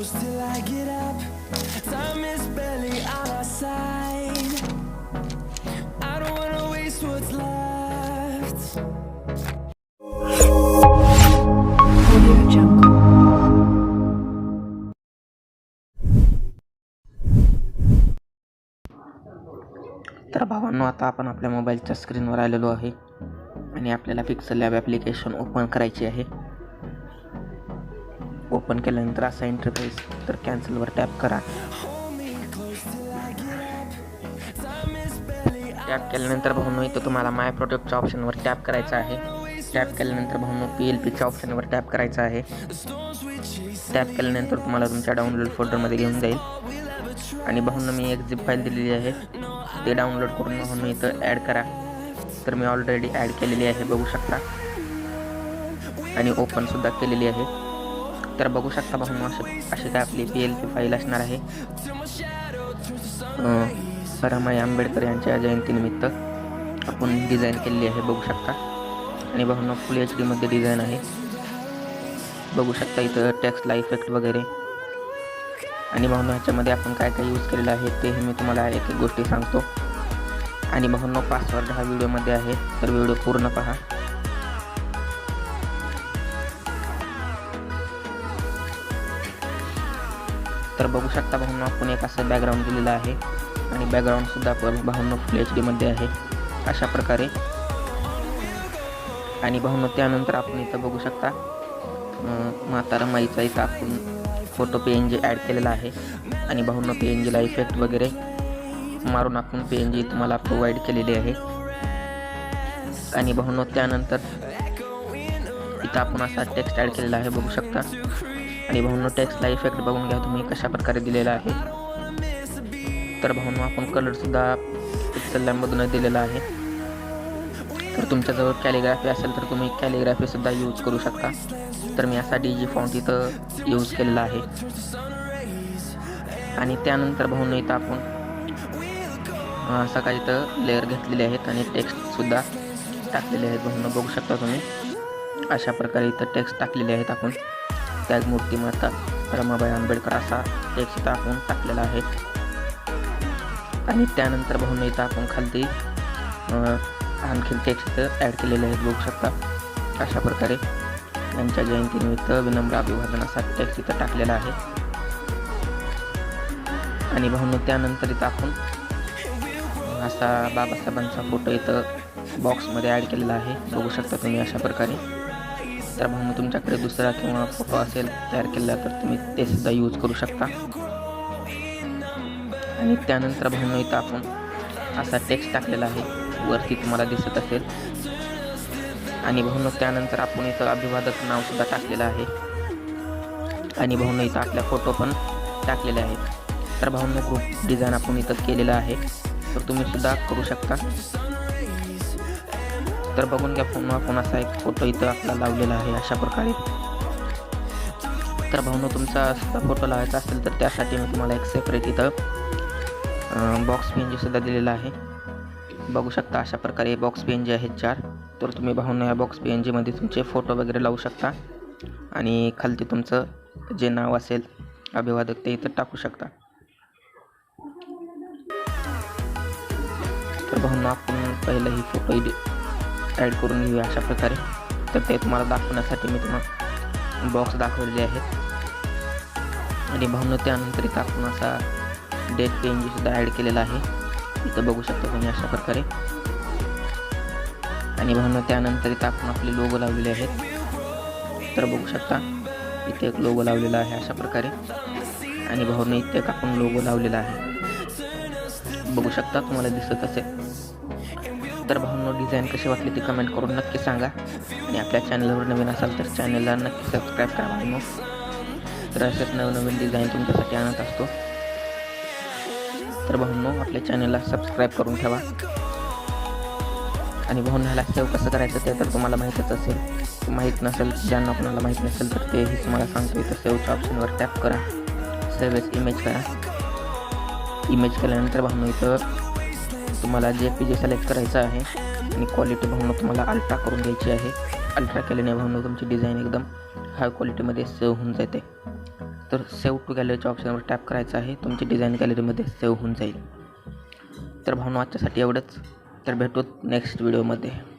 close till I get up. Time is barely on our side. I don't wanna waste what's left. Audio Jungle. तर भावांनो, आता आपण आपल्या मोबाईलच्या स्क्रीनवर आलेलो आहे आणि आपल्याला पिक्सल लॅब ॲप्लिकेशन ओपन करायची आहे. ओपन केल्यानंतर असा इंटरफेस, तर कॅन्सलवर टॅप करा. टॅप केल्यानंतर भावांनो, इथं तुम्हाला माय प्रोडक्टच्या ऑप्शनवर टॅप करायचं आहे. टॅप केल्यानंतर भावांनो, PLPच्या ऑप्शनवर टॅप करायचं आहे. टॅप केल्यानंतर तुम्हाला तुमच्या डाउनलोड फोल्डरमध्ये घेऊन जाईल आणि भावांनो, मी एक झिप फाईल दिलेली आहे, ते डाउनलोड करून भावांनो इथं ॲड करा. तर मी ऑलरेडी ॲड केलेली आहे, बघू शकता, आणि ओपनसुद्धा केलेली आहे. तर बघू शकता भावांनो, अशी काय आपली PLP फाईल असणार आहे. रमाई आंबेडकर यांच्या जयंतीनिमित्त आपण डिझाईन केलेली आहे, बघू शकता. आणि भावांनो, फुल HD मध्ये डिझाईन आहे, बघू शकता. इथं टेक्स्टला इफेक्ट वगैरे. आणि भावांनो, ह्याच्यामध्ये आपण काय काय यूज केलेलं आहे तेही मी तुम्हाला एक एक गोष्टी सांगतो. आणि भावांनो, पासवर्ड हा व्हिडिओमध्ये आहे, तर व्हिडिओ पूर्ण पहा. तर बघू शकता भावांनो, आपण एक असं बॅकग्राऊंड दिलेलं आहे आणि बॅकग्राऊंडसुद्धा भावांनो फुल HD मध्ये आहे, अशा प्रकारे. आणि भावांनो, त्यानंतर आपण इथं बघू शकता माता रमाईचा इथं आपण फोटो PNG ॲड केलेला आहे. आणि भावांनो, PNGला इफेक्ट वगैरे मारून आपण PNG तुम्हाला प्रोव्हाइड केलेली आहे. आणि भावांनो, त्यानंतर इथं आपण असा टेक्स्ट ॲड केलेला आहे, बघू शकता. आणि भावांनो, टेक्स्टला इफेक्ट बघून घ्या तुम्ही कशा प्रकारे दिलेला आहे. तर भावांनो, आपण कलरसुद्धा पिक्सल लॅबमधूनच दिलेला आहे. तर तुमच्याजवळ कॅलिग्राफी असेल तर तुम्ही कॅलिग्राफीसुद्धा यूज करू शकता. तर मी असा DG फॉन्ट इथं यूज केलेला आहे. आणि त्यानंतर भावांनो, इथं आपण सकाळी इथं लेअर घेतलेले आहेत आणि टेक्स्टसुद्धा टाकलेले आहेत. भावांनो, बघू शकता तुम्ही अशा प्रकारे इथं टेक्स्ट टाकलेले आहेत. आपण त्याग मूर्तिमाता रमाबाई आंबेडकर असा टेक्स्ट इथं आपण टाकलेला आहे. आणि त्यानंतर भावांनो, इथं आपण खालती आणखी टेक्स्ट इथं ॲड केलेले आहेत, बघू शकता. अशा प्रकारे यांच्या जयंतीनिमित्त विनम्र अभिवादन असा टेक्स्ट इथं टाकलेला आहे. आणि भावांनो, त्यानंतर इथं आपण असा बाबासाहेबांचा फोटो इथं बॉक्समध्ये ॲड केलेला आहे, बघू शकता तुम्ही अशा प्रकारे. तर भावांनो, तुमच्याकडे दुसरा किंवा फोटो असेल तयार केलेला तर तुम्ही ते सुद्धा यूज करू शकता. आणि त्यानंतर भावांनो, इथं आपण असा टेक्स्ट टाकलेला आहे, वरती तुम्हाला दिसत असेल. आणि भावांनो, त्यानंतर आपण इथं अभिवादक नावसुद्धा टाकलेलं आहे. आणि भावांनो, इथं आपल्या फोटो पण टाकलेले आहेत. तर भावांनो, ग्रुप डिझाईन आपण इथं केलेलं आहे, तर तुम्ही सुद्धा करू शकता. तर बघून घ्या पुन्हा आपण असा एक फोटो इथं आपला लावलेला आहे, अशा प्रकारे. तर भावांनो, तुमचा सुद्धा फोटो लावायचा असेल तर त्यासाठी मी तुम्हाला एक सेपरेट इथं बॉक्स PNG सुद्धा दिलेला आहे, बघू शकता. अशा प्रकारे बॉक्स PNG आहेत 4. तर तुम्ही भावांनो, या बॉक्स PNG मध्ये तुमचे फोटो वगैरे लावू शकता आणि खालती तुमचं जे नाव असेल अभिवादक ते इथं टाकू शकता. तर भावांनो, आपण पहिलं ही फोटो ॲड करून घेऊया अशा प्रकारे. तर ते तुम्हाला दाखवण्यासाठी मी तुम्हाला बॉक्स दाखवलेले आहेत. आणि भावांनो, त्यानंतर इथं आपण असा डेट PNG सुद्धा ॲड केलेला आहे, इथं बघू शकता तुम्ही अशा प्रकारे. आणि भावांनो, त्यानंतर इथं आपण आपले लोगो लावलेले आहेत, तर बघू शकता इथे एक लोगो लावलेला आहे अशा प्रकारे. आणि भावांनो, इथे एक आपण लोगो लावलेला आहे, बघू शकता, तुम्हाला दिसत असेल. तर भावांनो, डिझाईन कशी वाटली ती कमेंट करून नक्की सांगा. आणि आपल्या चॅनलवर नवीन असाल तर चॅनलला नक्की सबस्क्राईब करा भावांनो. तर असेच नवनवीन डिझाईन तुमच्यासाठी आणत असतो. तर भावांनो, आपल्या चॅनलला सबस्क्राईब करून ठेवा. आणि भावांनो, ह्याला सेव्ह कसं करायचं ते तर तुम्हाला माहीतच असेल. माहीत नसेल, ज्यांना कोणाला माहीत नसेल तर तेही तुम्हाला सांगतो. इथं सेव्हच्या ऑप्शनवर टॅप करा, सेव्ह एज इमेज करा. इमेज केल्यानंतर भावांनो, इथं तुम्हाला JPG सिलेक्ट करायचं आहे आणि क्वालिटी भावांनो तुम्हाला अल्ट्रा करून घ्यायची आहे. अल्ट्रा केल्याने भावांनो तुमची डिझाईन एकदम हाय क्वालिटीमध्ये सेव्ह होऊन जाते. तर सेव्ह टू गॅलरीच्या ऑप्शनवर टॅप करायचं आहे. तुमची डिझाईन गॅलरीमध्ये सेव्ह होऊन जाईल. तर भावना आजच्यासाठी एवढंच. तर भेटूत नेक्स्ट व्हिडिओमध्ये.